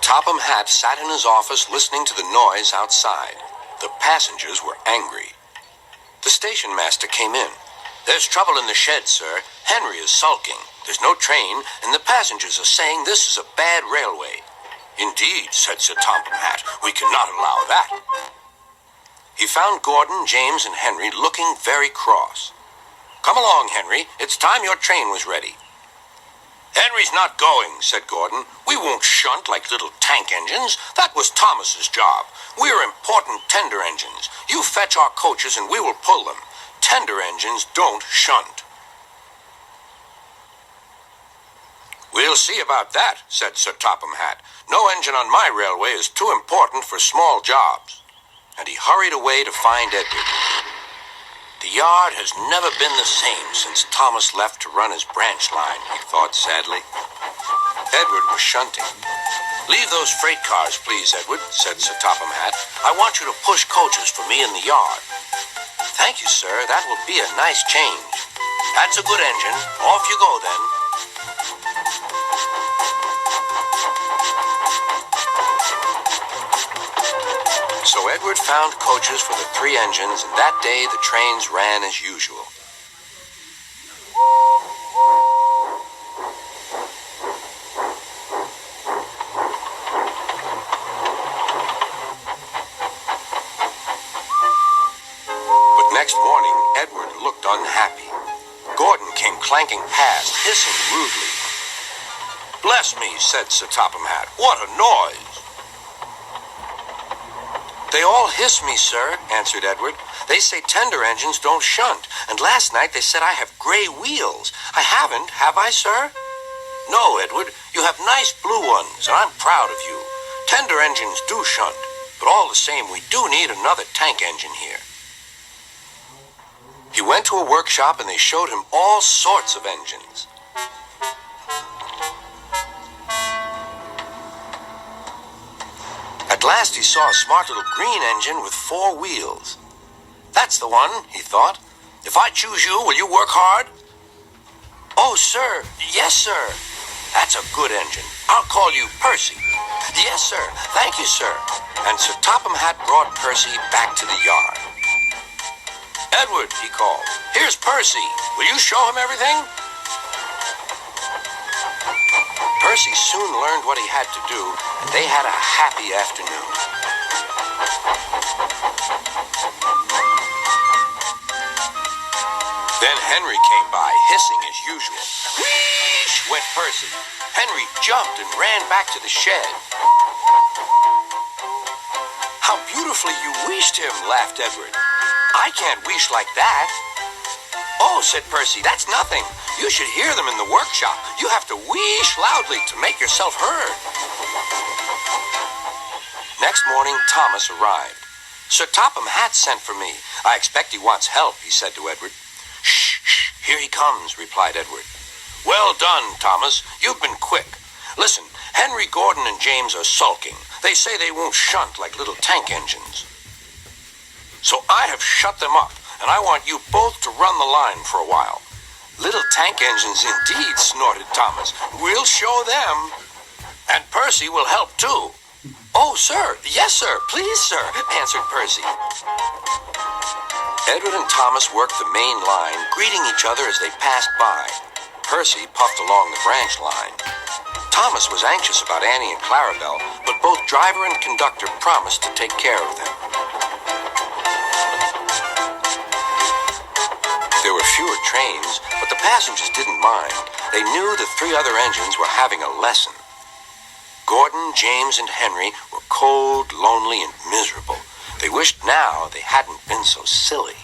Topham Hatt sat in his office listening to the noise outside. The passengers were angry. The station master came in. "There's trouble in the shed, sir. Henry is sulking. There's no train, and the passengers are saying this is a bad railway." "Indeed," said Sir Topham Hatt. "We cannot allow that." He found Gordon, James, and Henry looking very cross. "Come along, Henry. It's time your train was ready." "Henry's not going," said Gordon. "We won't shunt like little tank engines. That was Thomas's job. We're important tender engines. You fetch our coaches and we will pull them. Tender engines don't shunt." "We'll see about that," said Sir Topham Hatt. "No engine on my railway is too important for small jobs." And he hurried away to find Edward. The yard has never been the same since Thomas left to run his branch line, he thought sadly. Edward was shunting. "Leave those freight cars, please, Edward," said Sir Topham Hatt. "I want you to push coaches for me in the yard." "Thank you, sir. That will be a nice change." "That's a good engine. Off you go, then." So Edward found coaches for the 3 engines, and that day the trains ran as usual. But next morning, Edward looked unhappy. Gordon came clanking past, hissing rudely. "Bless me," said Sir Topham Hatt. "What a noise!" "They all hiss me, sir," answered Edward. "They say tender engines don't shunt, and last night they said I have gray wheels. I haven't, have I, sir?" "No, Edward, you have nice blue ones, and I'm proud of you. Tender engines do shunt, but all the same, we do need another tank engine here." He went to a workshop, and they showed him all sorts of engines. At last he saw a smart little green engine with 4 wheels. "That's the one," he thought. "If I choose you, will you work hard?" "Oh, sir. Yes, sir." "That's a good engine. I'll call you Percy." "Yes, sir. Thank you, sir." And Sir Topham Hatt brought Percy back to the yard. "Edward," he called, "here's Percy. Will you show him everything?" Percy soon learned what he had to do, and they had a happy afternoon. Then Henry came by, hissing as usual. "Wheesh!" went Percy. Henry jumped and ran back to the shed. "How beautifully you wheeshed him," laughed Edward. "I can't wheesh like that." "Oh," said Percy, "that's nothing. You should hear them in the workshop. You have to wheesh loudly to make yourself heard." Next morning, Thomas arrived. "Sir Topham Hatt sent for me. I expect he wants help," he said to Edward. "Shh, shh, here he comes," replied Edward. "Well done, Thomas. You've been quick. Listen, Henry, Gordon, and James are sulking. They say they won't shunt like little tank engines. So I have shut them up, and I want you both to run the line for a while." "Little tank engines indeed," snorted Thomas. "We'll show them. And Percy will help too." "Oh, sir. Yes, sir. Please, sir," answered Percy. Edward and Thomas worked the main line, greeting each other as they passed by. Percy puffed along the branch line. Thomas was anxious about Annie and Clarabelle, but both driver and conductor promised to take care of them. There were fewer trains, but the passengers didn't mind. They knew the 3 other engines were having a lesson. Gordon, James, and Henry were cold, lonely, and miserable. They wished now they hadn't been so silly.